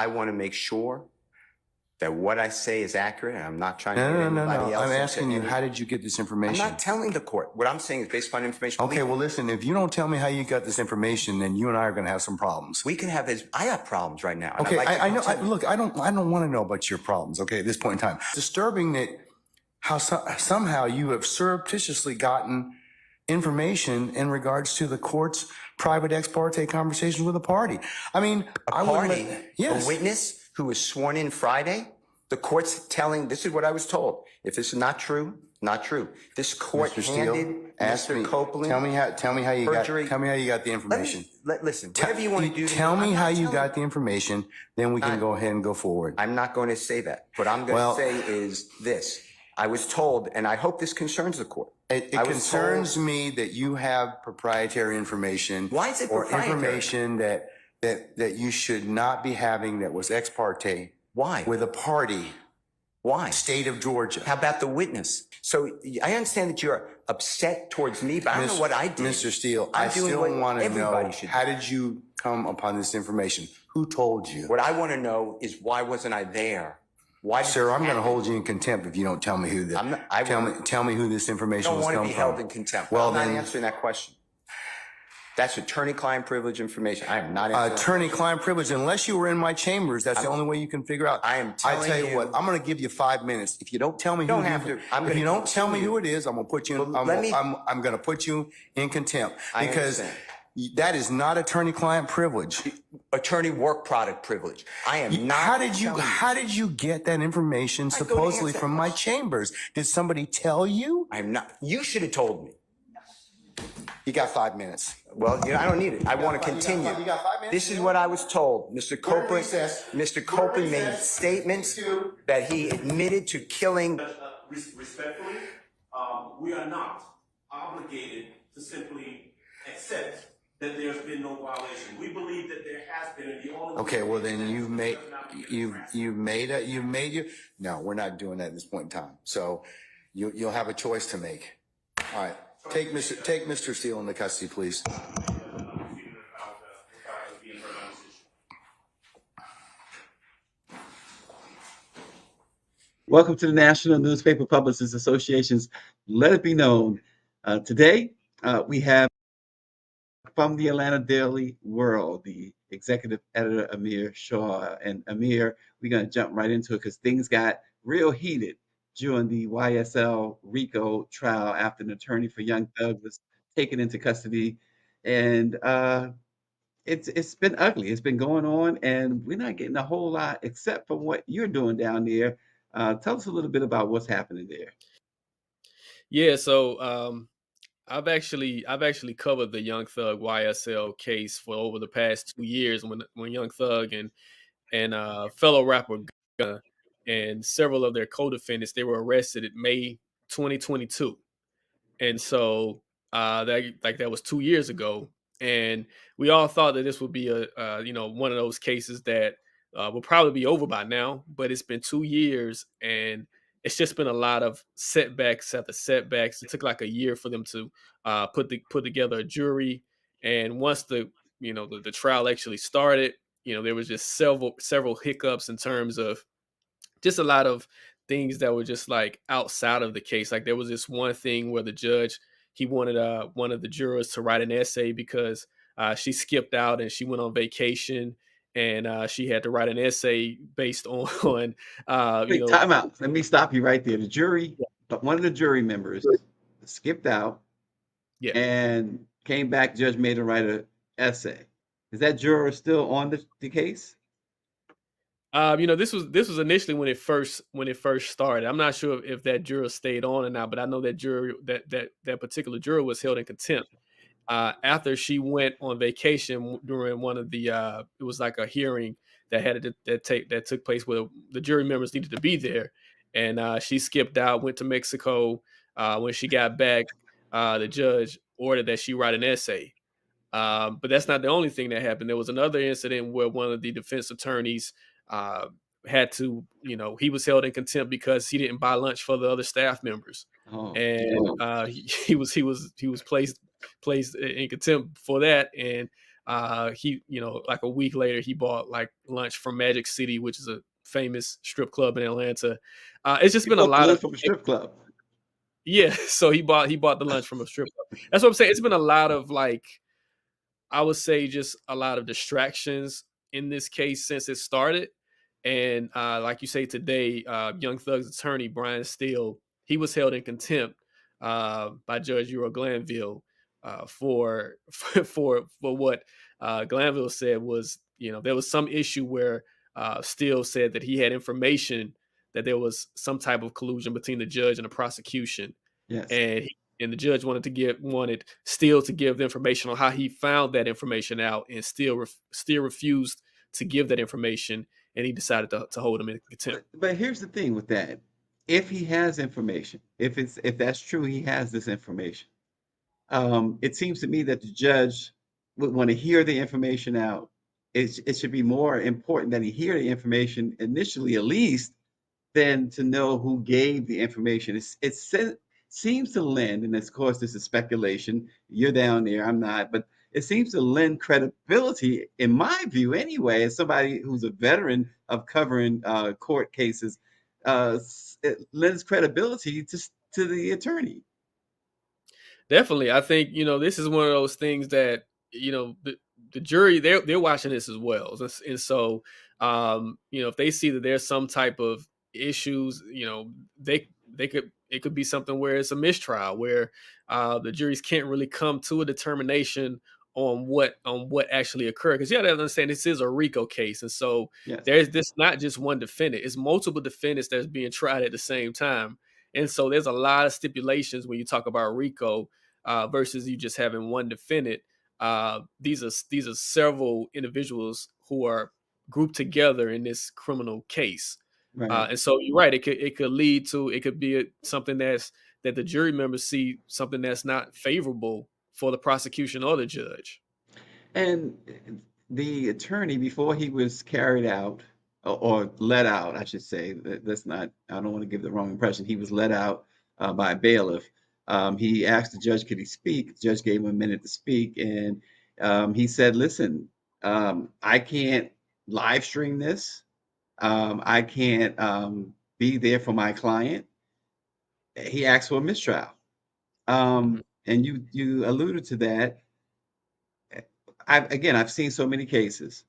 I want to make sure that what I say is accurate. I'm not trying to get anybody else. I'm asking you, how did you get this information? I'm not telling the court. What I'm saying is based upon information. Okay, well, listen, if you don't tell me how you got this information, then you and I are going to have some problems. We can have I have problems right now. Okay, I know. Look, I don't want to know about your problems. Okay, at this point in time, it's disturbing that somehow you have surreptitiously gotten information in regards to the court's private ex parte conversations with a party. I mean, a witness who was sworn in Friday. The court's telling, this is what I was told. If this is not true, not true. This court handed Mr. Copeland. Tell me how you got the information. Listen, whatever you want to do. Tell me how you got the information, then we can go ahead and go forward. I'm not going to say that. What I'm going to say is this. I was told, and I hope this concerns the court. It concerns me that you have proprietary information. Why is it proprietary? Or information that you should not be having that was ex parte. Why? With a party. Why? State of Georgia. How about the witness? So I understand that you're upset towards me, but I don't know what I did. Mr. Steele, I still want to know, how did you come upon this information? Who told you? What I want to know is, why wasn't I there? Why? Sir, I'm going to hold you in contempt if you don't tell me who tell me who this information was coming from. I don't want to be held in contempt. Well, I'm not answering that question. That's attorney-client privilege information. I am not attorney-client privilege. Unless you were in my chambers, that's the only way you can figure out. I tell you what, I'm going to give you 5 minutes. If you don't tell me if you don't tell me who it is, I'm going to put you in, I'm going to put you in contempt, because that is not attorney-client privilege. Attorney work product privilege. I am not. How did you get that information supposedly from my chambers? Did somebody tell you? I'm not. You should have told me. You got 5 minutes. Well, I don't need it. I want to continue. You got 5 minutes? This is what I was told. Mr. Copeland made statements that he admitted to killing. Respectfully, we are not obligated to simply accept that there's been no violation. We believe that there has been, and the only okay. Well, then No, we're not doing that at this point in time. So you'll have a choice to make. All right. Take Mr. Steele into custody, please. Welcome to the National Newspaper Publicists Association's Let It Be Known. Today, we have from the Atlanta Daily World, the executive editor, Amir Shaw. And Amir, we're going to jump right into it because things got real heated during the YSL RICO trial after an attorney for Young Thug was taken into custody. And it's been ugly. It's been going on, and we're not getting a whole lot except for what you're doing down there. Tell us a little bit about what's happening there. Yeah, so I've actually covered the Young Thug YSL case for over the past 2 years when Young Thug and fellow rapper Gunna and several of their co-defendants, they were arrested in May 2022. And so that was 2 years ago. And we all thought that this would be one of those cases that will probably be over by now, but it's been 2 years and it's just been a lot of setbacks after setbacks. It took like a year for them to put together a jury. And once the trial actually started, there was just several hiccups in terms of just a lot of things that were just like outside of the case. Like there was this one thing where the judge, he wanted one of the jurors to write an essay because she skipped out and she went on vacation, and she had to write an essay based on time out. Let me stop you right there. The jury, one of the jury members skipped out and came back. Judge made her write an essay. Is that juror still on the case? This was initially when it first started. I'm not sure if that juror stayed on or not, but I know that juror that particular juror was held in contempt after she went on vacation during one of the it was like a hearing that took place where the jury members needed to be there, and she skipped out, went to Mexico. When she got back, the judge ordered that she write an essay. But that's not the only thing that happened. There was another incident where one of the defense attorneys had to, he was held in contempt because he didn't buy lunch for the other staff members, he was placed in contempt for that. And he, like a week later, he bought like lunch from Magic City, which is a famous strip club in Atlanta. It's just He been a bought the lot of lunch from a strip club. yeah. So he bought the lunch from a strip club. That's what I'm saying. It's been a lot of like I would say just a lot of distractions in this case since it started. And like you say today, Young Thug's attorney, Brian Steele, he was held in contempt by Judge Euro Glanville for what Glanville said was, there was some issue where Steele said that he had information that there was some type of collusion between the judge and the prosecution. Yes. And the judge wanted Steele to give the information on how he found that information out, and Steele refused to give that information, and he decided to hold him in contempt. But here's the thing with that. If he has information, if that's true, he has this information. It seems to me that the judge would want to hear the information out. It should be more important that he hear the information initially, at least, than to know who gave the information. Seems to lend, and of course, this is speculation. You're down there, I'm not, but it seems to lend credibility, in my view, anyway, as somebody who's a veteran of covering court cases. It lends credibility to the attorney. Definitely, I think this is one of those things that the jury they're watching this as well, and so if they see that there's some type of issues, they could it could be something where it's a mistrial, where the juries can't really come to a determination on what actually occurred, because you got to understand this is a RICO case, and so Yes. there's this not just one defendant; it's multiple defendants that's being tried at the same time. And so there's a lot of stipulations when you talk about RICO versus you just having one defendant. These are several individuals who are grouped together in this criminal case, Right. and so you're right. It could lead to it could be something that the jury members see something that's not favorable for the prosecution or the judge. And the attorney, before he was carried out or let out, I should say, that's not, I don't want to give the wrong impression. He was let out by a bailiff. He asked the judge, could he speak? The judge gave him a minute to speak. And he said, listen, I can't live stream this. I can't be there for my client. He asked for a mistrial. Mhm. And you alluded to that. I've seen so many cases.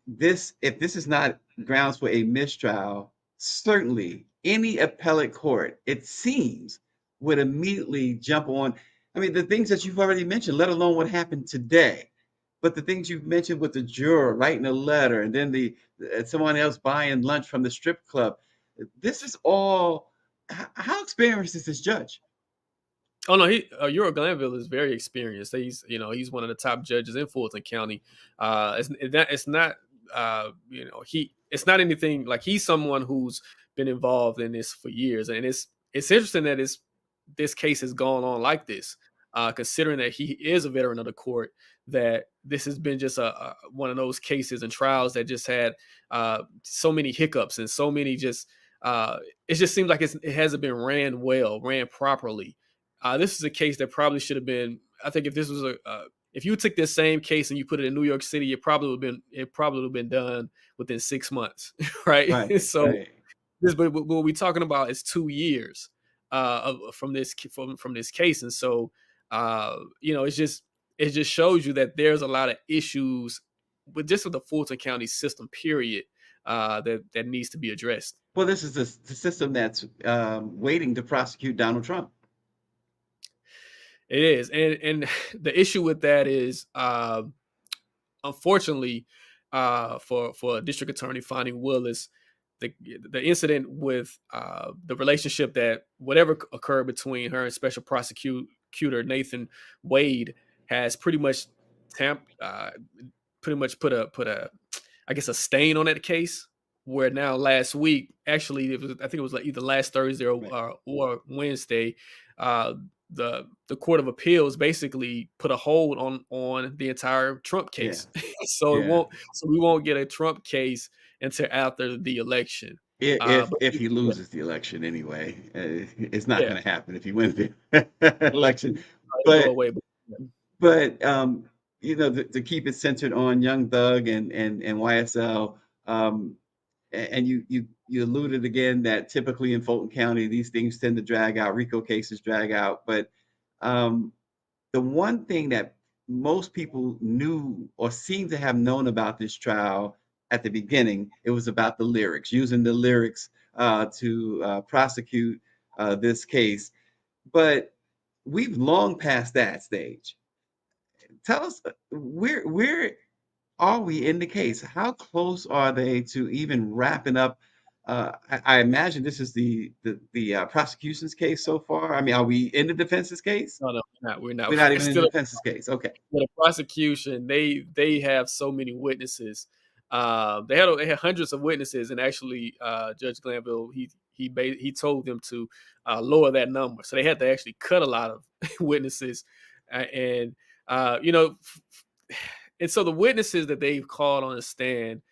If this is not grounds for a mistrial, certainly any appellate court, it seems, would immediately jump on. I mean, the things that you've already mentioned, let alone what happened today, but the things you've mentioned with the juror writing a letter and then someone else buying lunch from the strip club. This is all. How experienced is this judge? Oh no, Euro Glanville is very experienced. He's one of the top judges in Fulton County. It's not it's not anything like he's someone who's been involved in this for years, and it's interesting that this case has gone on like this, considering that he is a veteran of the court. That this has been just a one of those cases and trials that just had so many hiccups and so many just. It just seems like it hasn't been ran properly. This is a case that probably should have been. I think if this was if you took this same case and you put it in New York City, it probably would have been done within 6 months, right? Right, So right. but what we're talking about is 2 years from this case, and so it just shows you that there's a lot of issues with the Fulton County system, period, that needs to be addressed. Well, this is the system that's waiting to prosecute Donald Trump. It is, and the issue with that is, unfortunately, for District Attorney Fonnie Willis, the incident with the relationship that whatever occurred between her and Special Prosecutor Nathan Wade has pretty much put a I guess a stain on that case. Where now last week, actually, I think it was like either last Thursday Right. or Wednesday, uh, the Court of Appeals basically put a hold on the entire Trump Yeah. case. So Yeah. we won't get a Trump case until after the election. But If he loses the election anyway, it's not yeah, going to happen if he wins the election. it'll go But away. but to keep it centered on Young Thug and YSL. And you alluded again that typically in Fulton County, these things tend to drag out. RICO cases drag out. But um, the one thing that most people knew or seemed to have known about this trial at the beginning, it was about the lyrics, using the lyrics to prosecute this case. But we've long passed that stage. Tell us where are we in the case? How close are they to even wrapping up? I imagine this is the prosecution's case so far. I mean, are we in the defense's case? No, no, we're not. We're not. We're not We're even in the still defense's case. Okay. for the prosecution. They have so many witnesses. They had hundreds of witnesses, and actually, Judge Glanville he told them to lower that number, so they had to actually cut a lot of witnesses, and you know, and so the witnesses that they've called on the stand,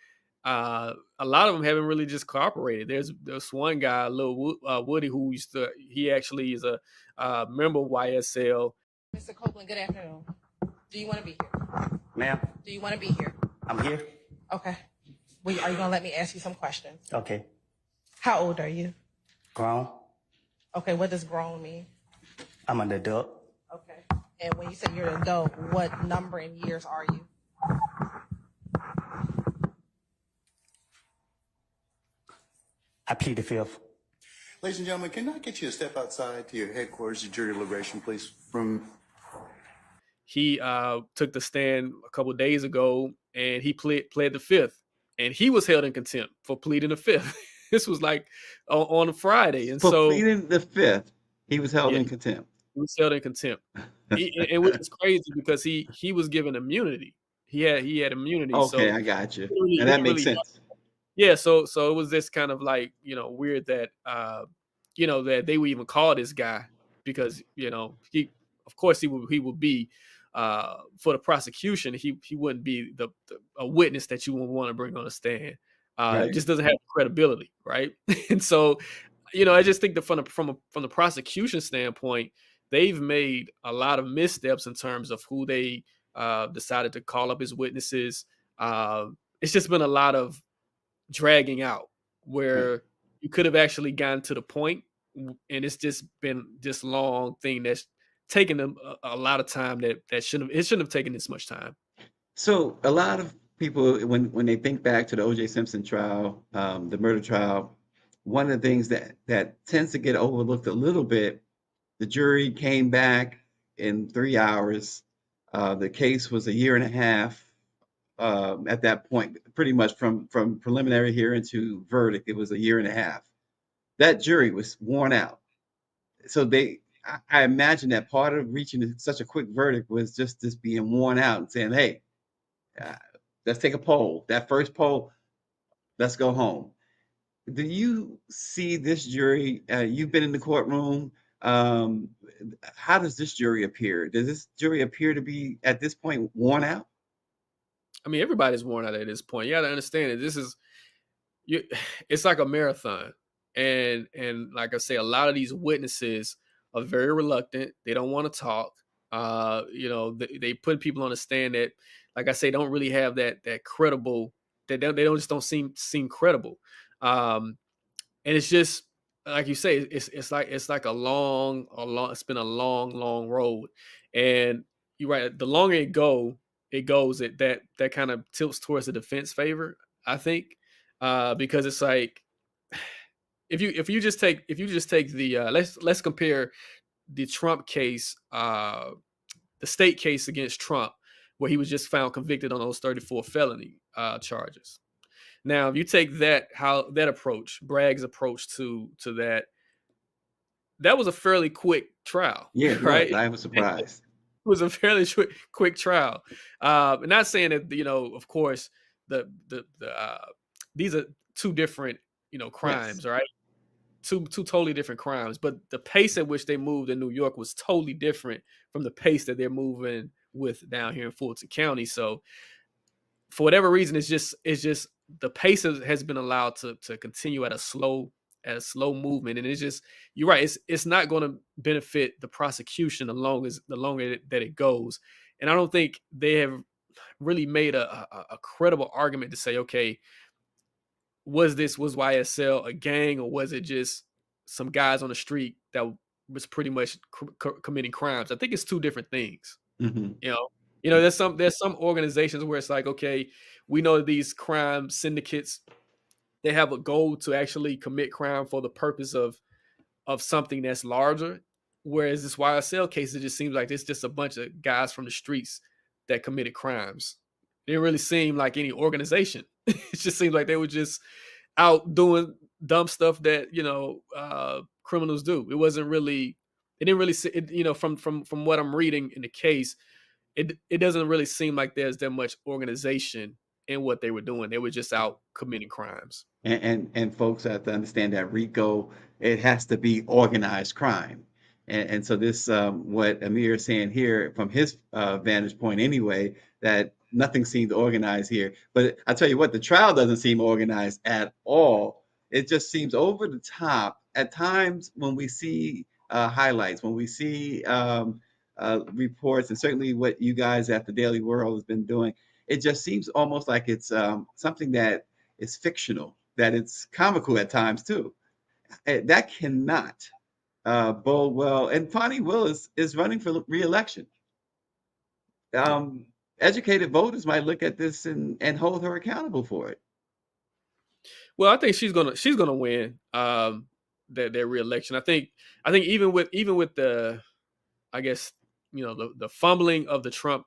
a lot of them haven't really just cooperated. There's one guy, little Woody, he actually is a member of YSL. Mr. Copeland, good afternoon. Do you want to be here? Ma'am, Do you want to be here? I'm here. Okay. Well, are you going to let me ask you some questions? Okay. How old are you? Grown. Okay, what does grown mean? I'm an adult. Okay. And when you say you're an adult, what number in years are you? I plead the fifth. Ladies and gentlemen, can I get you to step outside to your headquarters, your jury deliberation, please? From He took the stand a couple of days ago, and he pled the fifth, and he was held in contempt for pleading the fifth. This was like on a Friday, and For so pleading the fifth, he was held yeah, in contempt. he was held in contempt. And which is crazy because he was given immunity. He had immunity, Okay, so I got you. he And that didn't makes really sense. yeah, so it was this kind of like, weird that that they would even call this guy because, he of course he would be for the prosecution, he wouldn't be a witness that you would want to bring on a stand. It Right. just doesn't have credibility, right? And so, I just think that from the prosecution standpoint, they've made a lot of missteps in terms of who they decided to call up as witnesses. It's just been a lot of dragging out Right. where you could have actually gotten to the point, and it's just been this long thing that's taken them a lot of time that shouldn't have taken this much time. So a lot of people, when they think back to the O.J. Simpson trial, the murder trial, one of the things that tends to get overlooked a little bit, the jury came back in 3 hours. The case was a year and a half at that point, pretty much from preliminary hearing to verdict. It was a year and a half. That jury was worn out. So I imagine that part of reaching such a quick verdict was just this being worn out and saying, "Hey, uh, let's take a poll. That first poll, let's go home." Do you see this jury? You've been in the courtroom. Um, how does this jury appear? Does this jury appear to be at this point worn out? I mean, everybody's worn out at this point. You got to understand that this is you. It's like a marathon, and like I say, a lot of these witnesses are very reluctant. They don't want to talk. They put people on the stand that, like I say, don't really have that credible. They don't seem credible. And it's just like you say, it's like a long. It's been a long road, and you're right. The longer it goes, that kind of tilts towards the defense favor, I think, because it's like if you just take the let's compare the Trump case, the state case against Trump, where he was just found convicted on those 34 felony charges. Now, if you take that approach, Bragg's approach that was a fairly quick trial, Yeah, it right? was. I was It surprised. was a fairly quick trial. Not saying that of course, these are two different Yes. crimes, right? Two totally different crimes, but the pace at which they moved in New York was totally different from the pace that they're moving with down here in Fulton County. So for whatever reason, it's just the pace has been allowed to continue at a slow movement, and it's just you're right. It's not going to benefit the prosecution the longer that it goes, and I don't think they have really made a credible argument to say, okay, was YSL a gang, or was it just some guys on the street that was pretty much committing crimes? I think it's two different things. Hmm. You know, there's some organizations where it's like, okay, we know these crime syndicates, they have a goal to actually commit crime for the purpose of something that's larger. Whereas this YSL case, it just seems like it's just a bunch of guys from the streets that committed crimes. It didn't really seem like any organization. It just seemed like they were just out doing dumb stuff that criminals do. It wasn't really. It didn't really. From what I'm reading in the case, it doesn't really seem like there's that much organization in what they were doing. They were just out committing crimes. And folks have to understand that RICO, it has to be organized crime. And so this, what Amir is saying here from his vantage point anyway, that nothing seemed organized here. But I tell you what, the trial doesn't seem organized at all. It just seems over the top. At times when we see highlights, when we see reports, and certainly what you guys at the Daily World has been doing, it just seems almost like it's something that is fictional, that it's comical at times too. That cannot bode well. And Fonnie Willis is running for re-election. Educated voters might look at this and hold her accountable for it. Well, I think she's gonna win their re-election. I think even with the, I guess, the fumbling of the Trump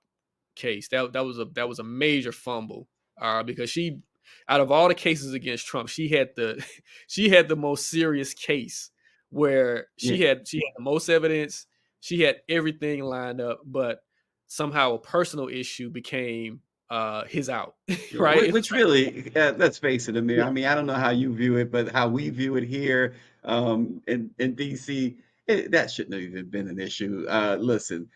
case, that was a major fumble, because she, out of all the cases against Trump, she had the most serious case, where she had the most evidence, she had everything lined up, but somehow a personal issue became his out, right? Which really, let's face it, Amir. Yeah. I mean, I don't know how you view it, but how we view it here in DC, that shouldn't have even been an issue. Listen,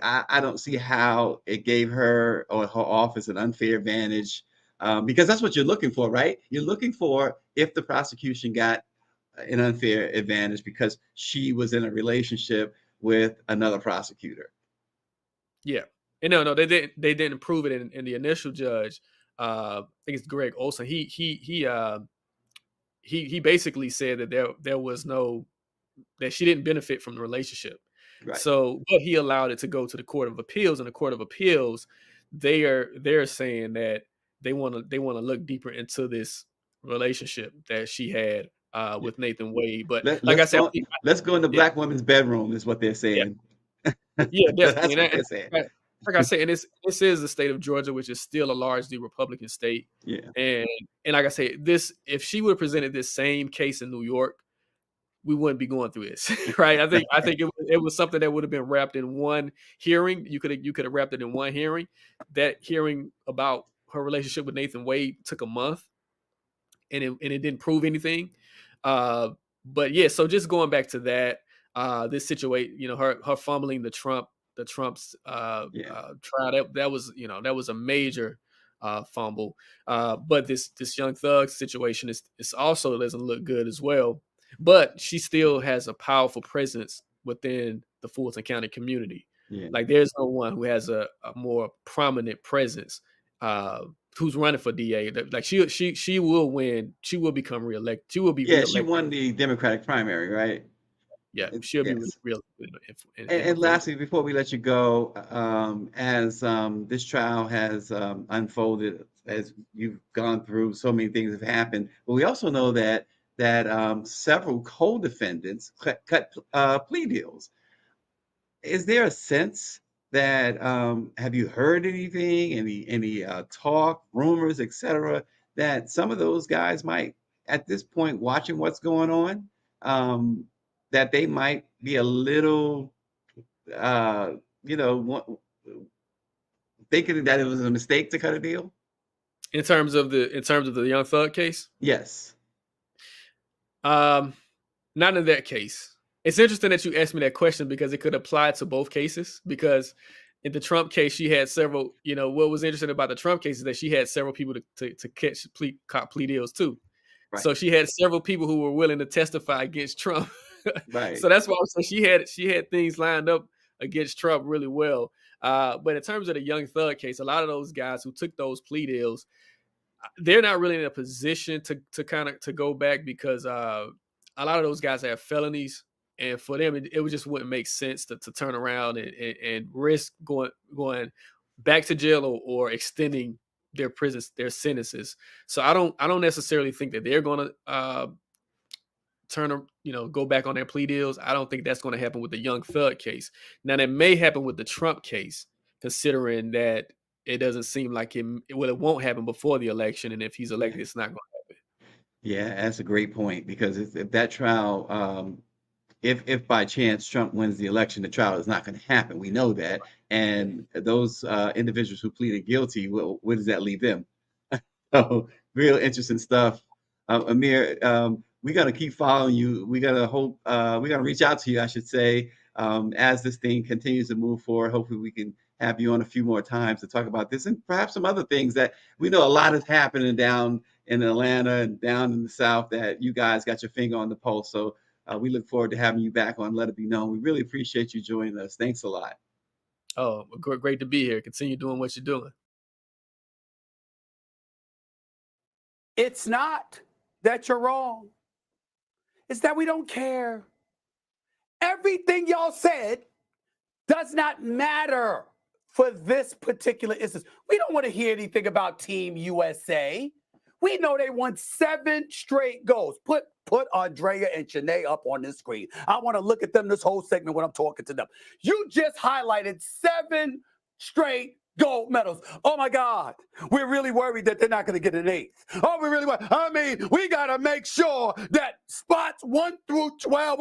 I don't see how it gave her or her office an unfair advantage, because that's what you're looking for, right? You're looking for if the prosecution got an unfair advantage because she was in a relationship with another prosecutor. Yeah. And no, they didn't prove it in the initial judge. I think it's Greg Olson. He basically said that there was no, that she didn't benefit from the relationship. Right. So, but he allowed it to go to the Court of Appeals, and the Court of Appeals, they're saying that they want to look deeper into this relationship that she had with Nathan Wade. But like I said, let's go in the yeah, black woman's bedroom is what they're yeah, saying. yeah, That's definitely. what they're saying. Like I said, and this is the state of Georgia, which is still a largely Republican state. Yeah. And like I say, if she would have presented this same case in New York, we wouldn't be going through this, right? I think it was something that would have been wrapped in one hearing. You could have wrapped it in one hearing. That hearing about her relationship with Nathan Wade took a month, and it didn't prove anything. But yeah, so just going back to that, this situation, her fumbling the Trump's trial, that was a major fumble. But this Young Thug situation is also doesn't look good as well. But she still has a powerful presence within the Fulton County community. Yeah. Like, there's no one who has a more prominent presence, who's running for DA. Like, she will win. She will become reelected. She will be Yeah, reelected. she won the Democratic primary, right? Yeah, she'll be Yes. reelected. And lastly, before we let you go, as this trial has unfolded, as you've gone through, so many things have happened. But we also know that several co-defendants cut plea deals. Is there a sense that have you heard anything, any talk, rumors, etc., that some of those guys might, at this point, watching what's going on, that they might be a little, thinking that it was a mistake to cut a deal? In terms of the Young Thug case, Yes. not in that case. It's interesting that you asked me that question, because it could apply to both cases. Because in the Trump case, she had several. What was interesting about the Trump case is that she had several people to catch plea deals too. Right. So she had several people who were willing to testify against Trump. Right. So that's why she had things lined up against Trump really well. But in terms of the Young Thug case, a lot of those guys who took those plea deals, they're not really in a position to kind of to go back because a lot of those guys have felonies, and for them it just wouldn't make sense to turn around and risk going back to jail or extending their sentences. So I don't necessarily think that they're going to go back on their plea deals. I don't think that's going to happen with the Young Thug case. Now that may happen with the Trump case, considering that it doesn't seem like it won't happen before the election, and if he's elected, it's not going to happen. Yeah, that's a great point because if that trial, if by chance Trump wins the election, the trial is not going to happen. We know that, and those individuals who pleaded guilty, where does that leave them? So real interesting stuff. Amir, we got to keep following you. We got to hope, we got to reach out to you, I should say, as this thing continues to move forward. Hopefully we can have you on a few more times to talk about this and perhaps some other things that we know a lot is happening down in Atlanta and down in the South that you guys got your finger on the pulse. So we look forward to having you back on Let It Be Known. We really appreciate you joining us. Thanks a lot. Oh, great to be here. Continue doing what you're doing. It's not that you're wrong. It's that we don't care. Everything y'all said does not matter for this particular instance. We don't want to hear anything about Team USA. We know they won 7 straight goals. Put Andrea and Shanae up on this screen. I want to look at them this whole segment when I'm talking to them. You just highlighted 7 straight gold medals. Oh my God. We're really worried that they're not going to get an 8th. Oh, we really worried. I mean, we got to make sure that spots 1 through 12,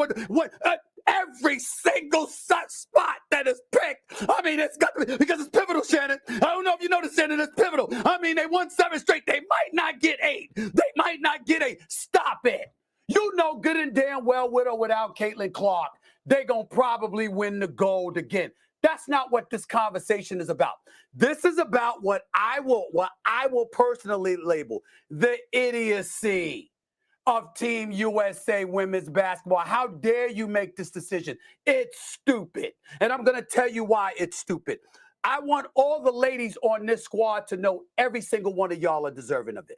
every single such spot that is picked. I mean, it's got to be, because it's pivotal, Shannon. I don't know if you noticed, Shannon, it's pivotal. I mean, they won 7 straight. They might not get 8. They might not get 8. Stop it. You know good and damn well, with or without Caitlin Clark, they're going to probably win the gold again. That's not what this conversation is about. This is about what I will personally label the idiocy of Team USA women's basketball. How dare you make this decision? It's stupid. And I'm going to tell you why it's stupid. I want all the ladies on this squad to know every single one of y'all are deserving of it.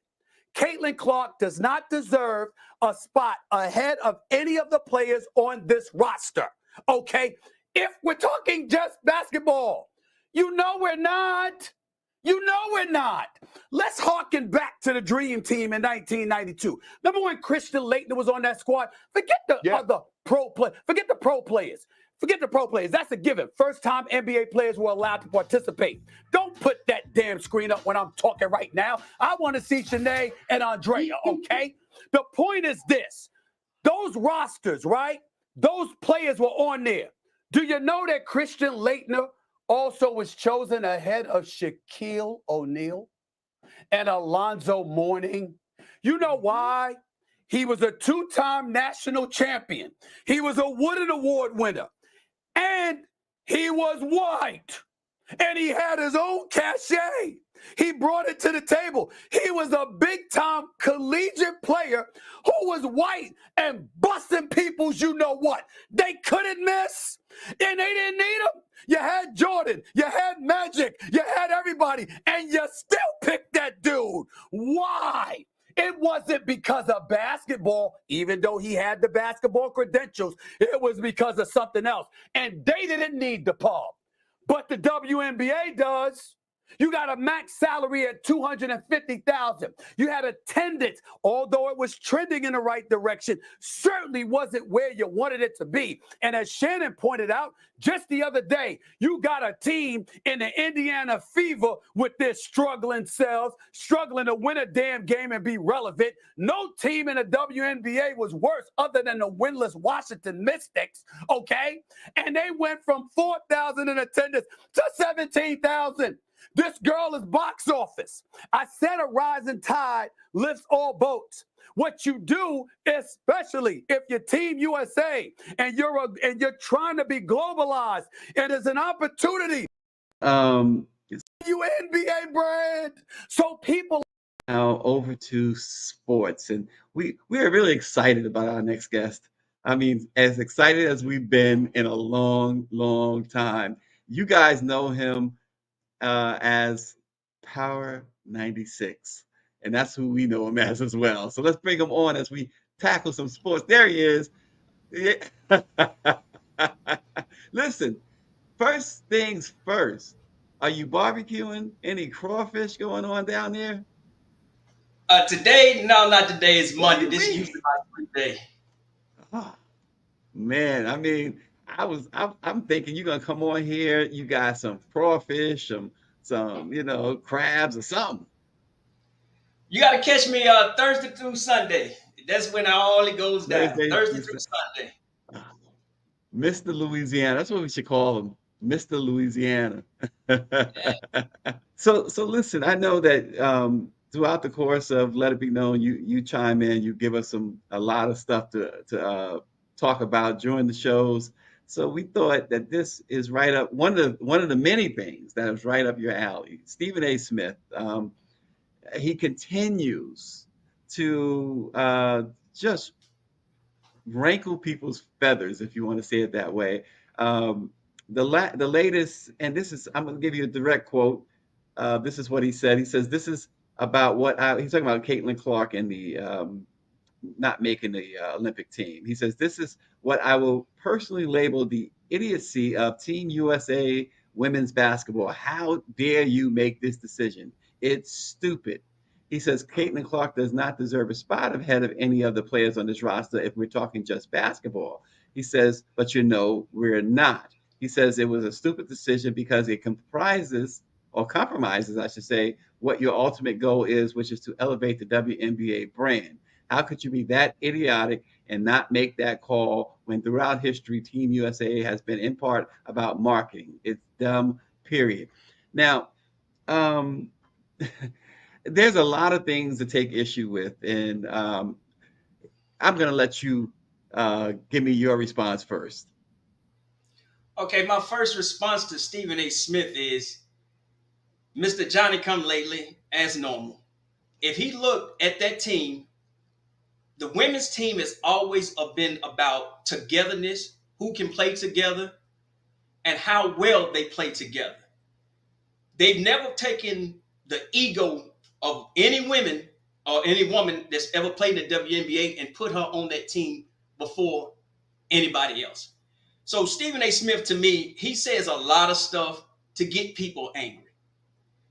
Caitlin Clark does not deserve a spot ahead of any of the players on this roster, okay? If we're talking just basketball, you know we're not. You know we're not. Let's harken back to the Dream Team in 1992. Remember when Christian Laettner was on that squad? Forget the other pro play. Forget the pro players. Forget the pro players. That's a given. First time NBA players were allowed to participate. Don't put that damn screen up when I'm talking right now. I want to see Shanae and Andrea, okay? The point is this. Those rosters, right? Those players were on there. Do you know that Christian Laettner also was chosen ahead of Shaquille O'Neal and Alonzo Mourning? You know why? He was a 2-time national champion. He was a Wooden Award winner. And he was white. And he had his own cachet. He brought it to the table. He was a big-time collegiate player who was white and busting people's you-know-what. They couldn't miss, and they didn't need him. You had Jordan. You had Magic. You had everybody, and you still picked that dude. Why? It wasn't because of basketball, even though he had the basketball credentials. It was because of something else, and they didn't need the Paul. But the WNBA does. You got a max salary at $250,000. You had attendance, although it was trending in the right direction, certainly wasn't where you wanted it to be. And as Shannon pointed out just the other day, you got a team in the Indiana Fever with their struggling selves, struggling to win a damn game and be relevant. No team in the WNBA was worse other than the winless Washington Mystics, okay? And they went from 4,000 in attendance to 17,000. This girl is box office. I said a rising tide lifts all boats. What you do, especially if you're Team USA and you're trying to be globalized, it is an opportunity. You NBA brand. So people now over to sports, and we are really excited about our next guest. I mean, as excited as we've been in a long, long time. you guys know him as Power 96. And that's who we know him as well. So let's bring him on as we tackle some sports. There he is. Yeah. Listen, first things first. Are you barbecuing? Any crawfish going on down there? Today, no, not today. It's What do Monday. you This is mean? usually my free day. Oh, man, I mean, I'm thinking you're gonna come on here. You got some crawfish, some crabs or something. You got to catch me Thursday through Sunday. That's when all it goes down. Thursday Thursday through through Sun- Sunday. Ah, Mr. Louisiana. That's what we should call him, Mr. Louisiana. So listen, I know that throughout the course of Let It Be Known, you chime in, you give us a lot of stuff to talk about during the shows. So we thought that this is right up one of the many things that is right up your alley. Stephen A. Smith, he continues to just rankle people's feathers, if you want to say it that way. Um, the latest, and this is, I'm going to give you a direct quote. This is what he said. He says, "This is about he's talking about Caitlin Clark and the not making the Olympic team." He says, "This is what I will personally label the idiocy of Team USA women's basketball. How dare you make this decision? It's stupid." He says, "Caitlin Clark does not deserve a spot ahead of any of the players on this roster if we're talking just basketball." He says, "But we're not." He says it was a stupid decision because it compromises, I should say, what your ultimate goal is, which is to elevate the WNBA brand. How could you be that idiotic and not make that call when throughout history, Team USA has been in part about marketing? It's dumb, period. Now, um, there's a lot of things to take issue with, and I'm going to let you give me your response first. Okay, my first response to Stephen A. Smith is Mr. Johnny Come Lately as normal. If he looked at that team, the women's team has always been about togetherness, who can play together, and how well they play together. They've never taken the ego of any women or any woman that's ever played in the WNBA and put her on that team before anybody else. So Stephen A. Smith, to me, he says a lot of stuff to get people angry.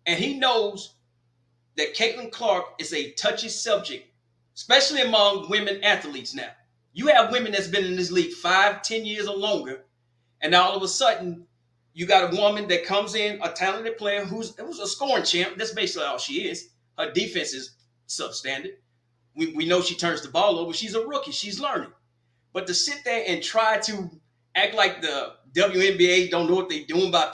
And he knows that Caitlin Clark is a touchy subject, especially among women athletes now. You have women that's been in this league 5, 10 years or longer, and now all of a sudden, you got a woman that comes in, a talented player who's a scoring champ. That's basically all she is. Her defense is substandard. We know she turns the ball over. She's a rookie. She's learning. But to sit there and try to act like the WNBA don't know what they're doing by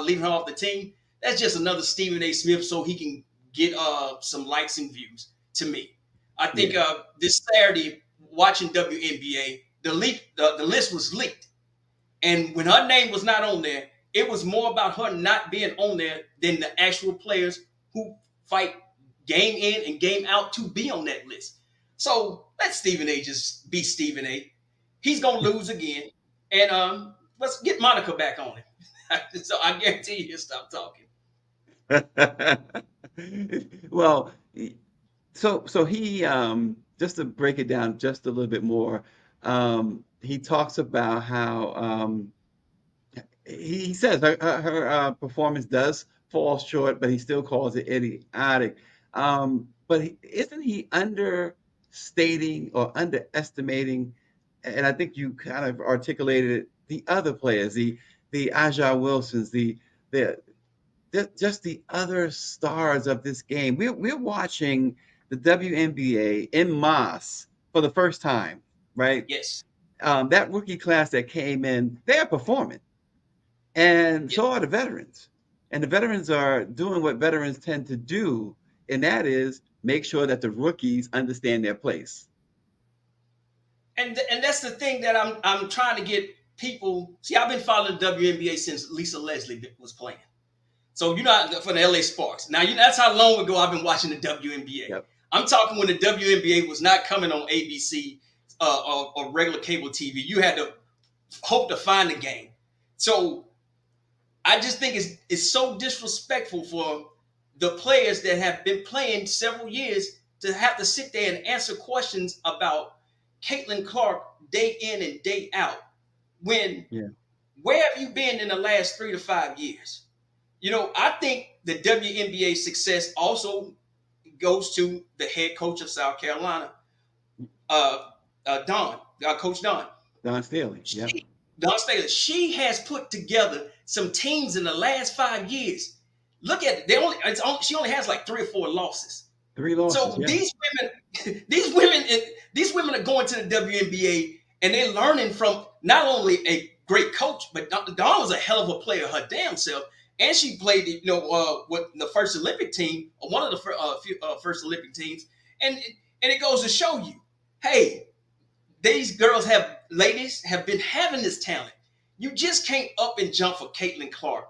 leaving her off the team, that's just another Stephen A. Smith so he can get some likes and views. To me, I think this Saturday watching WNBA, the list was leaked, and when her name was not on there, it was more about her not being on there than the actual players who fight game in and game out to be on that list. So let Stephen A. just be Stephen A. He's gonna lose again, and let's get Monica back on it. So I guarantee you he'll stop talking. Well, so he just to break it down just a little bit more, he talks about how he says her performance does fall short, but he still calls it idiotic. But isn't he understating or underestimating? And I think you kind of articulated it, the other players, the Aja Wilsons, the just the other stars of this game. We're watching the WNBA in mass for the first time, right? Yes. That rookie class that came in, they are performing, and Yes. so are the veterans. And the veterans are doing what veterans tend to do, and that is make sure that the rookies understand their place. And that's the thing that I'm trying to get people. See, I've been following the WNBA since Lisa Leslie was playing. So you know, for the LA Sparks. Now that's how long ago I've been watching the WNBA. Yep. I'm talking when the WNBA was not coming on ABC or regular cable TV. You had to hope to find the game. So I just think it's so disrespectful for the players that have been playing several years to have to sit there and answer questions about Caitlin Clark day in and day out. When where have you been in the last 3 to 5 years? I think the WNBA success also goes to the head coach of South Carolina, Coach Don. Don Staley. Don Staley. She has put together some teams in the last 5 years. Look at it. She only has like 3 or 4 losses. 3 losses. So these women are going to the WNBA and they're learning from not only a great coach, but Dawn was a hell of a player her damn self, and she played with the first Olympic team, or one of the first Olympic teams, and it goes to show you, hey, these ladies have been having this talent. You just can't up and jump for Caitlin Clark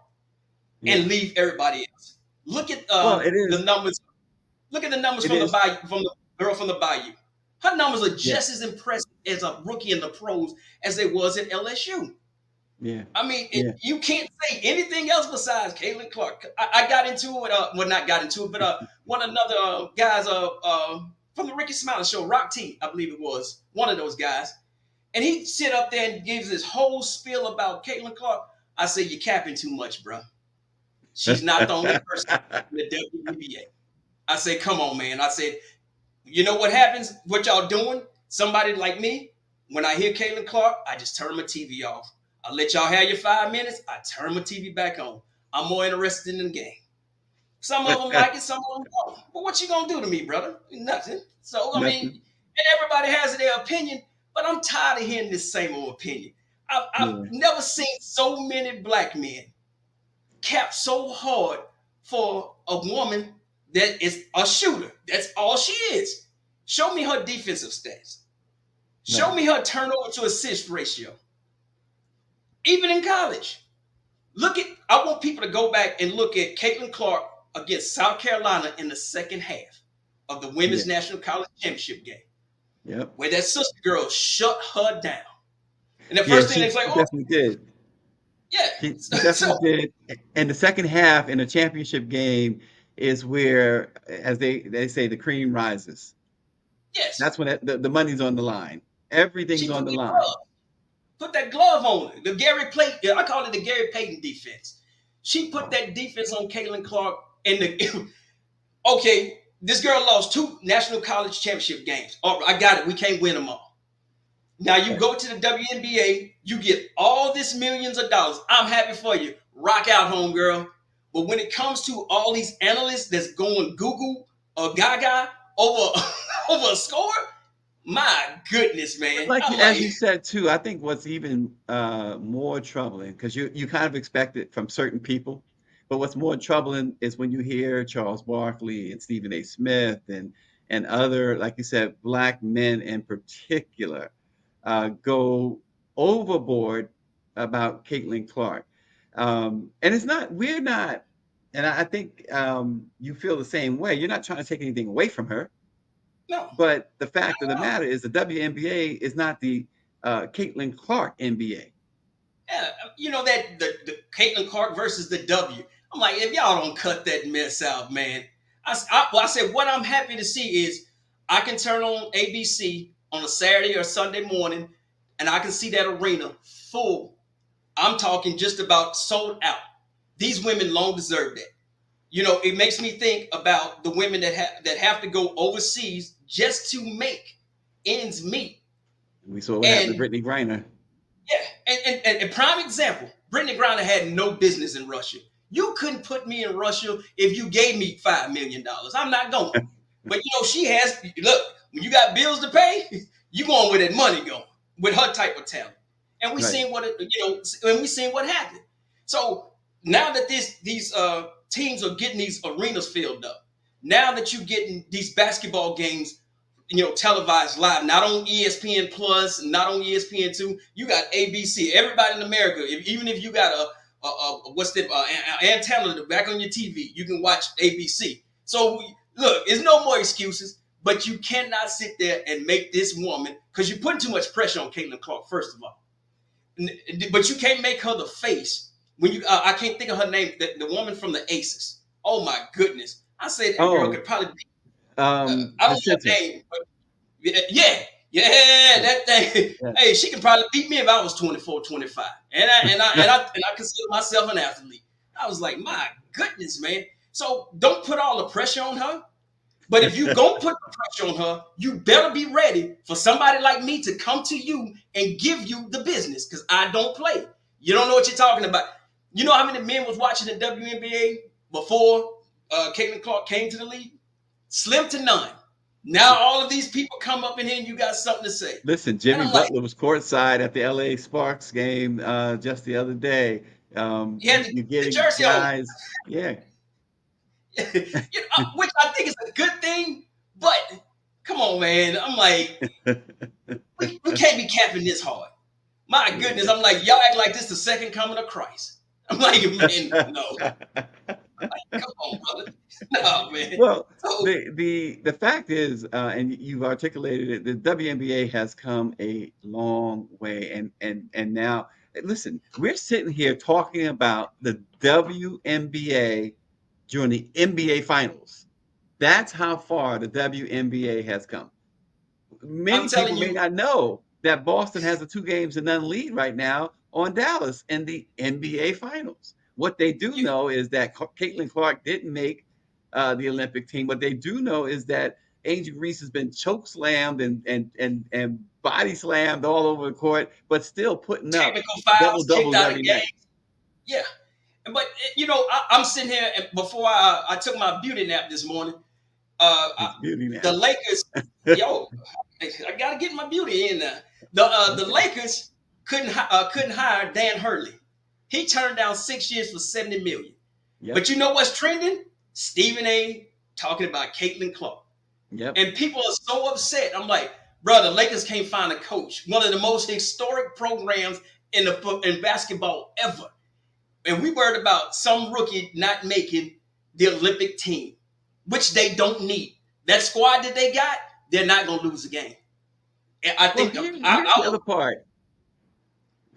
and leave everybody else. Look at the numbers. Look at the numbers from the girl from the Bayou. Her numbers are just as impressive as a rookie in the pros as they was at LSU. Yeah. I mean, you can't say anything else besides Caitlin Clark. I got into it, not got into it, but one of another guys from the Ricky Smiley show, Rock T, I believe it was, one of those guys. And he sit up there and gives this whole spiel about Caitlin Clark. I said, you're capping too much, bro. She's not the only person in the WNBA. I said, come on, man. I said, you know what happens? What y'all doing? Somebody like me, when I hear Caitlin Clark, I just turn my TV off. I let y'all have your 5 minutes. I turn my TV back on. I'm more interested in the game. Some of them like it, some of them don't. But what you gonna do to me, brother? Nothing. So, I mean, and everybody has their opinion, but I'm tired of hearing this same old opinion. I've never seen so many black men cap so hard for a woman that is a shooter. That's all she is. Show me her defensive stats. Show me her turnover to assist ratio. Even in college. I want people to go back and look at Caitlin Clark against South Carolina in the second half of the Women's National College Championship game. Yep. Where that sister girl shut her down. And the first thing they say, definitely did. Yeah. She definitely did. And the second half in the championship game is where, as they say, the cream rises. Yes. That's when the money's on the line. Everything's on the line. Put that glove on it. I call it the Gary Payton defense. She put that defense on Caitlin Clark. Okay, this girl lost 2 national college championship games. All right, I got it. We can't win them all. Now you go to the WNBA, you get all this millions of dollars. I'm happy for you. Rock out, homegirl. But when it comes to all these analysts that's going Google or Gaga over a score, my goodness, man. As you said too, I think what's even more troubling, because you kind of expect it from certain people, but what's more troubling is when you hear Charles Barkley and Stephen A. Smith and other, like you said, black men in particular, go overboard about Caitlin Clark. And we're not, and I think you feel the same way. You're not trying to take anything away from her. No. But the fact of the matter is the WNBA is not the Caitlin Clark NBA. Yeah, that the Caitlin Clark versus the W. I'm like, if y'all don't cut that mess out, man. I said, what I'm happy to see is I can turn on ABC on a Saturday or Sunday morning, and I can see that arena full. I'm talking just about sold out. These women long deserve that. It makes me think about the women that have to go overseas just to make ends meet. We saw what happened to Brittany Griner. Yeah, and prime example, Brittany Griner had no business in Russia. You couldn't put me in Russia if you gave me $5 million. I'm not going. But she has. Look, when you got bills to pay, you going where that money going with her type of talent. And we seen what happened. So now that these teams are getting these arenas filled up, now that you're getting these basketball games, televised live, not on ESPN Plus, not on ESPN2, you got ABC. Everybody in America, even if you got antenna back on your TV, you can watch ABC. So look, there's no more excuses, but you cannot sit there and make this woman, because you're putting too much pressure on Caitlin Clark, first of all. But you can't make her the face when you I can't think of her name, the woman from the Aces. Oh my goodness. I said that girl Oh, could probably be I don't know her Jacinta. name, but yeah, that thing. Yeah. Hey, she could probably beat me if I was 24, 25. And I consider myself an athlete. I was like, my goodness, man. So don't put all the pressure on her. But if you gonna put the pressure on her, you better be ready for somebody like me to come to you and give you the business, because I don't play. You don't know what you're talking about. You know how many men was watching the WNBA before Caitlin Clark came to the league? Slim to none. Now all of these people come up in here and you got something to say. Listen, And Jimmy I'm like, Butler was courtside at the LA Sparks game just the other day. he had You're the getting jersey on. guys, yeah. Which I think is a good thing, but come on, man. I'm like, we can't be capping this hard. My goodness, I'm like, y'all act like this is the second coming of Christ. I'm like, man, no. Come on, brother. No, man. Well, So the fact is, and you've articulated it, the WNBA has come a long way, and now listen, we're sitting here talking about the WNBA during the NBA Finals. That's how far the WNBA has come. I'm Many people telling may you, not know that Boston has a 2 games to none lead right now on Dallas in the NBA Finals. What they do you know is that Caitlin Clark didn't make the Olympic team. What they do know is that Angel Reese has been choke slammed and body slammed all over the court, but still putting up technical double fouls, kicked doubles out of every game. night. Yeah. But I'm sitting here, and before I took my beauty nap this morning, It's beauty the now. Lakers, yo, I gotta get my beauty in there. The Okay. Lakers couldn't hire Dan Hurley. He turned down 6 years for $70 million. Yep. But you know what's trending? Stephen A. talking about Caitlin Clark, Yep. and people are so upset. I'm like, brother, Lakers can't find a coach. One of the most historic programs in basketball ever, and we worried about some rookie not making the Olympic team, which they don't need. That squad that they got, they're not gonna lose a game. And I Well, think here's the other part.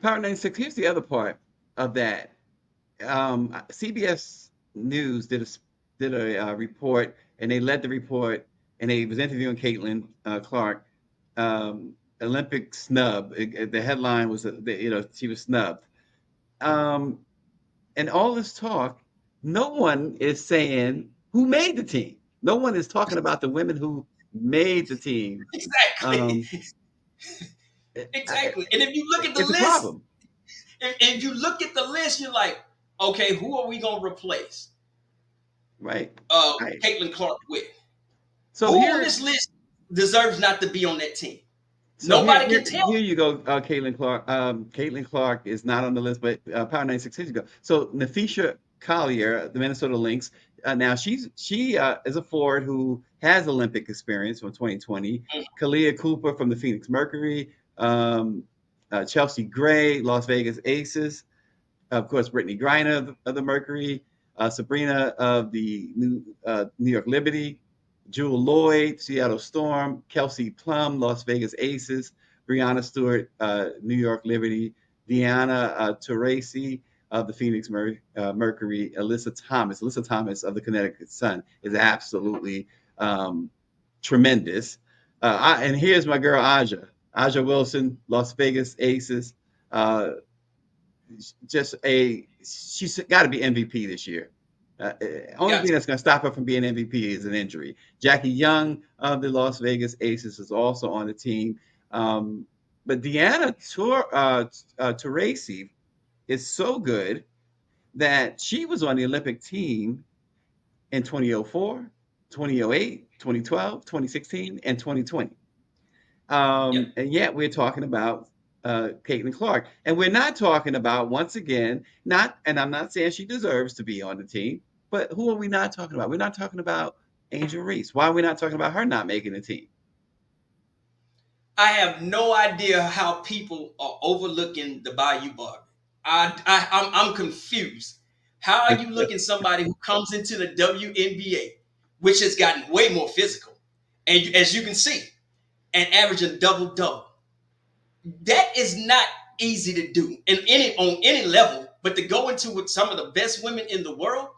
Power 96, here's the other part of that. CBS News did a report, and they led the report, and they was interviewing Caitlin Clark, Olympic snub. The headline was that she was snubbed. Um, and all this talk, no one is saying who made the team. No one is talking about the women who made the team. exactly, Um, exactly. And if you look at the it's a list, problem, if you look at the list, you're like, okay, who are we gonna replace right? Right. Caitlin Clark with? So Who on here, this list deserves not to be on that team? So here, Nobody here, can tell. here you go, Caitlin Clark. Caitlin Clark is not on the list, but Power 96 years ago. So Nafisha Collier, the Minnesota Lynx. Now she is a forward who has Olympic experience from 2020. Kalia Cooper from the Phoenix Mercury. Chelsea Gray, Las Vegas Aces. Of course, Brittany Griner of the Mercury. Sabrina of the New York Liberty. Jewel Lloyd, Seattle Storm, Kelsey Plum, Las Vegas Aces, Brianna Stewart, New York Liberty, Deanna Taurasi of the Phoenix Mercury, Alyssa Thomas of the Connecticut Sun is absolutely tremendous. And here's my girl Aja Wilson, Las Vegas Aces. She's got to be MVP this year. Only Got thing that's going to stop her from being MVP is an injury. Jackie Young of the Las Vegas Aces is also on the team. But Deanna Taurasi is so good that she was on the Olympic team in 2004, 2008, 2012, 2016, and 2020. Yep. And yet we're talking about Caitlin Clark. And we're not talking about, once again, and I'm not saying she deserves to be on the team, but who are we not talking about? We're not talking about Angel Reese. Why are we not talking about her not making the team? I have no idea how people are overlooking the Bayou Barber. I'm confused. How are you looking somebody who comes into the WNBA, which has gotten way more physical, and as you can see, and averaging double double? That is not easy to do on any level, but to go into with some of the best women in the world,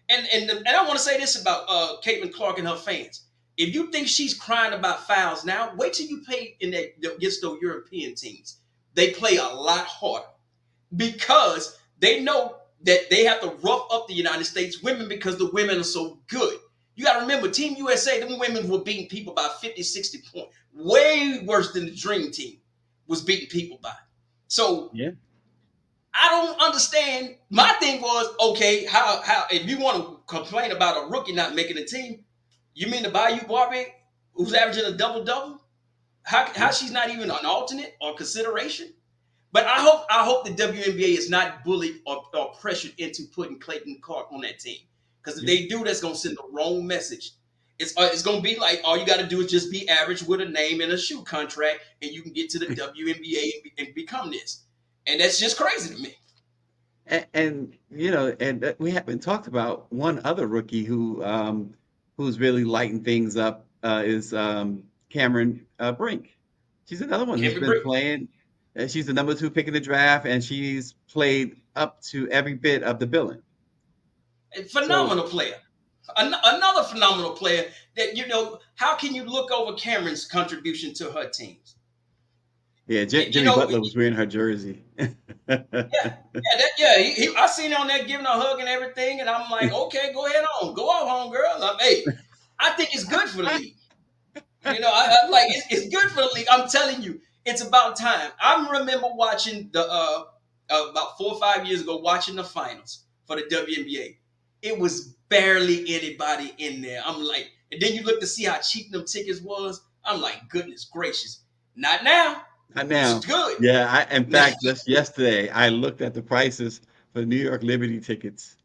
and I want to say this about Caitlin Clark and her fans. If you think she's crying about fouls now, wait till you play in that against those European teams. They play a lot harder because they know that they have to rough up the United States women because the women are so good. You got to remember, Team USA, them women were beating people by 50, 60 points. Way worse than the Dream Team was beating people by. So Yeah. I don't understand. My thing was, okay, how if you want to complain about a rookie not making the team, you mean the Bayou Barbie who's averaging a double-double? How she's not even an alternate or consideration? But I hope the WNBA is not bullied or pressured into putting Clayton Clark on that team. Because if they do, that's going to send the wrong message. It's going to be like all you got to do is just be average with a name and a shoe contract, and you can get to the WNBA and become this. And that's just crazy to me. And you know, and we haven't talked about one other rookie who's really lighting things up is Cameron Brink. She's another one who's Kevin been Brick, playing. She's the number 2 pick in the draft, and she's played up to every bit of the billing. a So phenomenal player. Another phenomenal player that, how can you look over Cameron's contribution to her teams? yeah, You, you Jimmy know, Butler was wearing her jersey. I seen her on there giving a hug and everything, and I'm like, okay, go ahead on, go off, home girl. Hey, I think it's good for the league. I like it's good for the league. I'm telling you, it's about time. I remember watching the about 4 or 5 years ago, watching the finals for the WNBA. It was barely anybody in there. I'm like, and then you look to see how cheap them tickets was. I'm like, goodness gracious, not now. Not It's now. good. Yeah, in fact, just yesterday, I looked at the prices for New York Liberty tickets.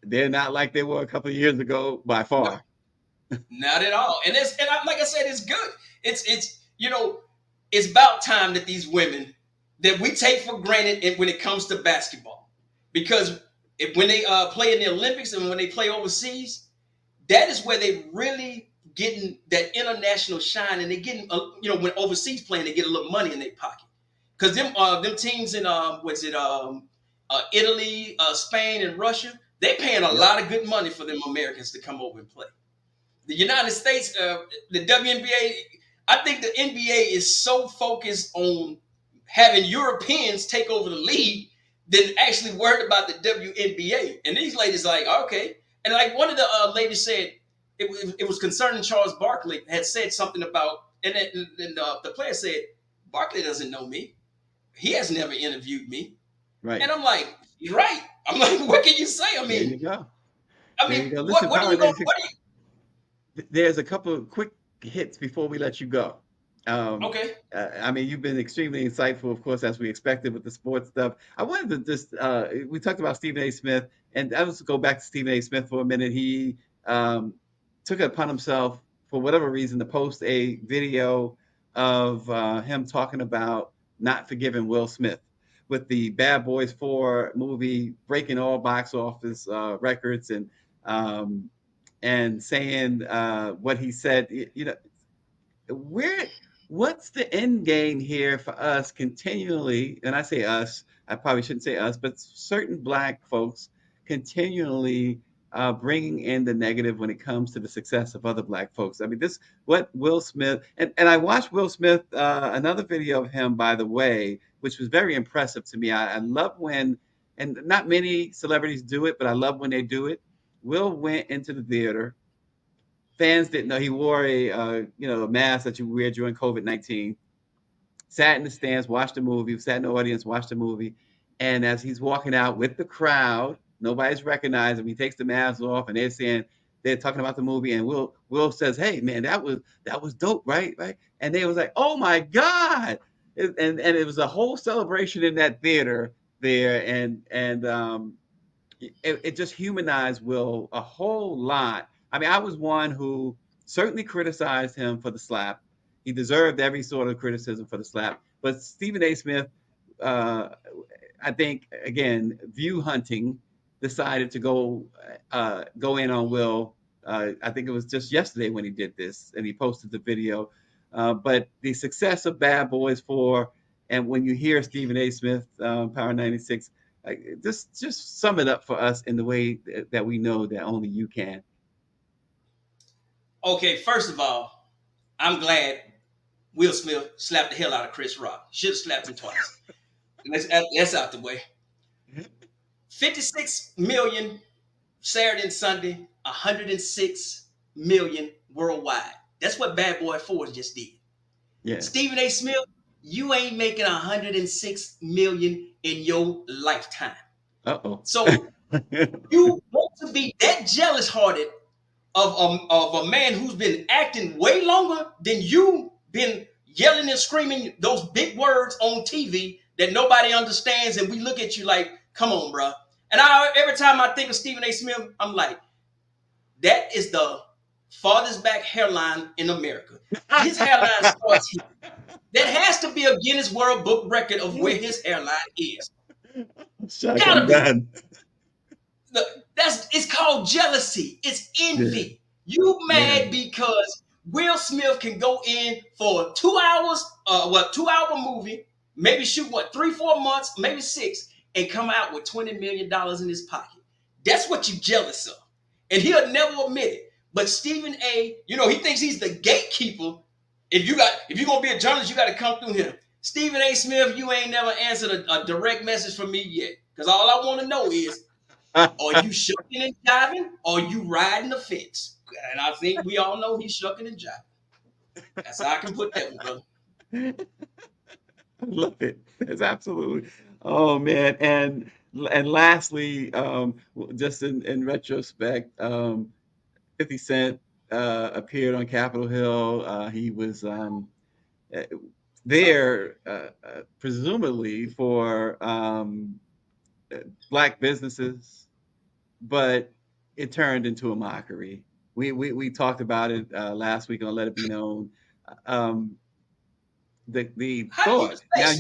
They're not like they were a couple of years ago by No, far. not at all. Like I said, it's good. It's about time that these women that we take for granted when it comes to basketball, because when they play in the Olympics and when they play overseas, that is where they really getting that international shine, and they getting when overseas playing, they get a little money in their pocket because them teams in Italy, Spain, and Russia, they paying a Yep. lot of good money for them Americans to come over and play. The United States, the WNBA, I think the NBA is so focused on having Europeans take over the league than actually worried about the WNBA. And these ladies are like, okay. And like one of the ladies said, it was concerning Charles Barkley had said something about, and the player said, Barkley doesn't know me. He has never interviewed me. Right. And I'm like, you're right. I'm like, what can you say? I There you mean, go. I There mean, you go. what Listen, what are Power you going? 96. What are you? There's a couple of quick hits before we let you go. Okay. I mean, you've been extremely insightful, of course, as we expected with the sports stuff. I wanted to just, we talked about Stephen A. Smith, and I was go back to Stephen A. Smith for a minute. He um, took it upon himself, for whatever reason, to post a video of him talking about not forgiving Will Smith with the Bad Boys 4 movie breaking all box office records um, and saying what he said. You know, where what's the end game here for us continually, and I say us, I probably shouldn't say us, but certain black folks continually bringing in the negative when it comes to the success of other black folks. I mean, this what Will Smith, and I watched Will Smith, another video of him, by the way, which was very impressive to me. I love when, and not many celebrities do it, but I love when they do it. Will went into the theater. Fans didn't know he wore a mask that you wear during COVID-19. Sat in the stands, watched the movie, sat in the audience, watched the movie, and as he's walking out with the crowd, nobody's recognizing him. He takes the mask off, and they're talking about the movie, and Will says, "Hey man, that was dope, right? Right?" And they was like, "Oh my god!" And it was a whole celebration in that theater there, and it just humanized Will a whole lot. I mean, I was one who certainly criticized him for the slap. He deserved every sort of criticism for the slap. But Stephen A. Smith, uh, I think, again, view hunting, decided to go in on Will. I think it was just yesterday when he did this, and he posted the video. But the success of Bad Boys 4, and when you hear Stephen A. Smith, Power 96, Just sum it up for us in the way that we know that only you can. Okay, first of all, I'm glad Will Smith slapped the hell out of Chris Rock. Should have slapped him twice. That's out the way. 56 million Saturday and Sunday, 106 million worldwide. That's what Bad Boy 4 just did. Yeah. Stephen A. Smith, you ain't making 106 million in your lifetime. Uh-oh. So you want to be that jealous hearted of a man who's been acting way longer than you been yelling and screaming those big words on TV that nobody understands, and we look at you like, come on, bro. And every time I think of Stephen A. Smith, I'm like, that is the farthest back hairline in America. His hairline starts here. That has to be a Guinness World Book record of where his hairline is. Gotta be. It's called jealousy. It's envy. Yeah. You mad because Will Smith can go in for 2 hours, 2-hour movie, maybe shoot 3-4 months, maybe 6, and come out with $20 million in his pocket. That's what you jealous of. And he'll never admit it. But Stephen A., he thinks he's the gatekeeper. If you're gonna be a journalist, you gotta come through him. Stephen A. Smith, you ain't never answered a direct message from me yet. Because all I want to know is, are you shucking and jiving, or are you riding the fence? And I think we all know he's shucking and jiving. That's how I can put that one, brother. I love it. It's absolutely. Oh man, and lastly, just in retrospect, 50 Cent appeared on Capitol Hill. He was there presumably for Black businesses, but it turned into a mockery. We talked about it last week on Let It Be Known. The thought. Now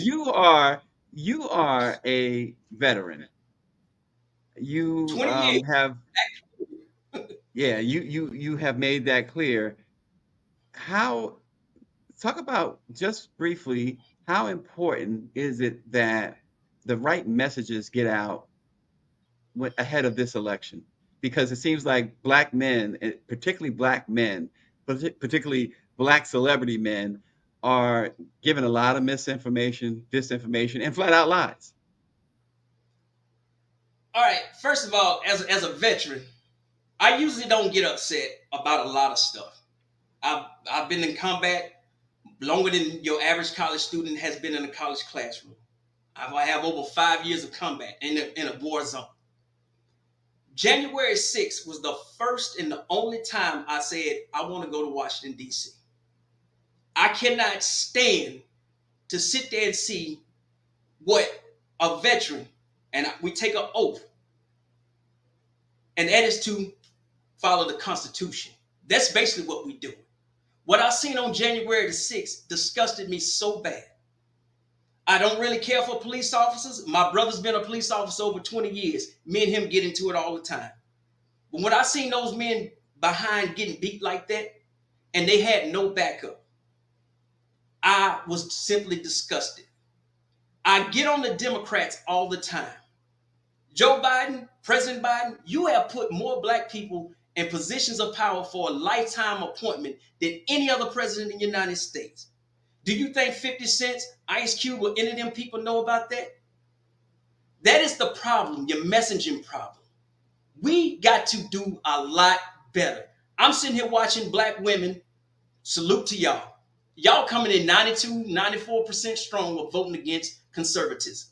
you are a veteran. You 20 years. have you have made that clear. How talk about just briefly how important is it that the right messages get out ahead of this election? Because it seems like Black men, particularly Black men, particularly Black celebrity men, are given a lot of misinformation, disinformation, and flat out lies. All right. First of all, as a veteran, I usually don't get upset about a lot of stuff. I've been in combat longer than your average college student has been in a college classroom. I have over 5 years of combat in a war zone. January 6th was the first and the only time I said I want to go to Washington, D.C. I cannot stand to sit there and see what a veteran, and we take an oath, and that is to follow the Constitution. That's basically what we do. What I seen on January the 6th disgusted me so bad. I don't really care for police officers. My brother's been a police officer over 20 years. Me and him get into it all the time. But when I seen those men behind getting beat like that, and they had no backup, I was simply disgusted. I get on the Democrats all the time. Joe Biden, President Biden, you have put more Black people in positions of power for a lifetime appointment than any other president in the United States. Do you think 50 Cent, Ice Cube, or any of them people know about that? That is the problem, your messaging problem. We got to do a lot better. I'm sitting here watching Black women. Salute to y'all. Y'all coming in 92, 94% strong of voting against conservatism.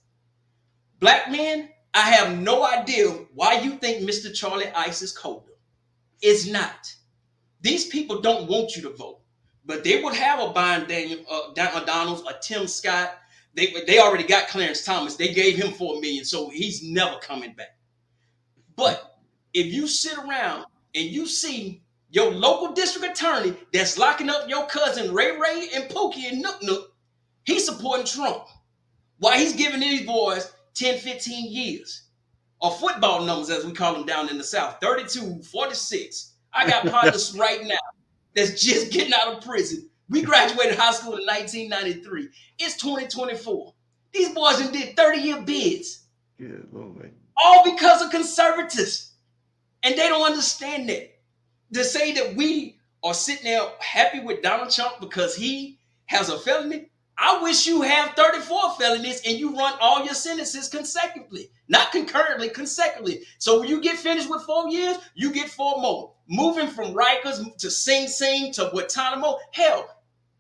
Black men, I have no idea why you think Mr. Charlie Ice is colder. It's not. These people don't want you to vote. But they would have a Brian Donalds, a Tim Scott. They already got Clarence Thomas. They gave him $4 million, so he's never coming back. But if you sit around and you see your local district attorney that's locking up your cousin Ray Ray and Pookie and Nook Nook, he's supporting Trump. Why he's giving these boys 10, 15 years. Or football numbers, as we call them down in the South, 32, 46. I got partners right now that's just getting out of prison. We graduated high school in 1993. It's 2024. These boys done did 30-year bids. Good Lord. All because of conservatives. And they don't understand that. To say that we are sitting there happy with Donald Trump because he has a felony, I wish you have 34 felonies and you run all your sentences consecutively, not concurrently, consecutively. So when you get finished with 4 years, you get 4 more. Moving from Rikers to Sing Sing to Guantanamo, hell,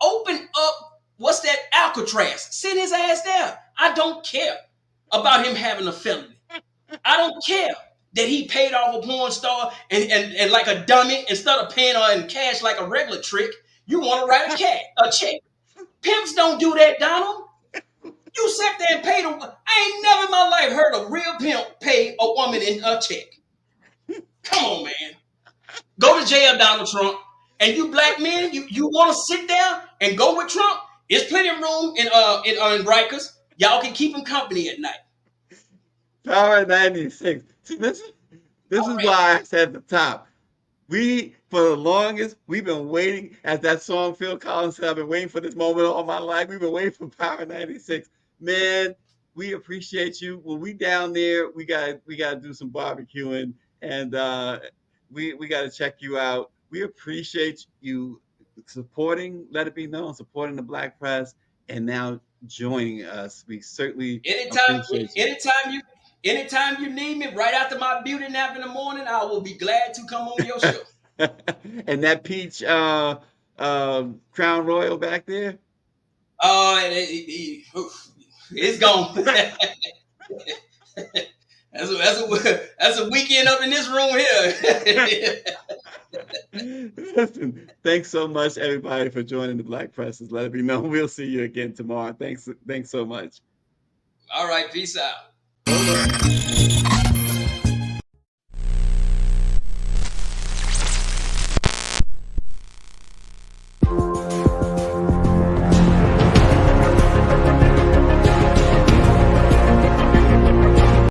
open up, what's that, Alcatraz. Send his ass there. I don't care about him having a felony. I don't care that he paid off a porn star and like a dummy, instead of paying her in cash like a regular trick, you want to write a check. Pimps don't do that, Donald. You sat there and paid I ain't never in my life heard a real pimp pay a woman in a check. Come on, man. Go to jail, Donald Trump. And you black men, you want to sit there and go with Trump? There's plenty of room in Rikers. Y'all can keep him company at night. Power 96. See, this is why I said at the top. We, for the longest, we've been waiting, as that song Phil Collins said, I've been waiting for this moment all my life. We've been waiting for Power 96. Man, we appreciate you. When we down there, we gotta do some barbecuing, and we gotta check you out. We appreciate you supporting Let It Be Known, supporting the Black press, and now joining us. We certainly appreciate you. Anytime you need me, right after my beauty nap in the morning, I will be glad to come on your show. And that peach Crown Royal back there? It's gone. That's a weekend up in this room here. Listen, thanks so much, everybody, for joining the Black Presses. Let It Be Known. We'll see you again tomorrow. Thanks so much. All right, peace out.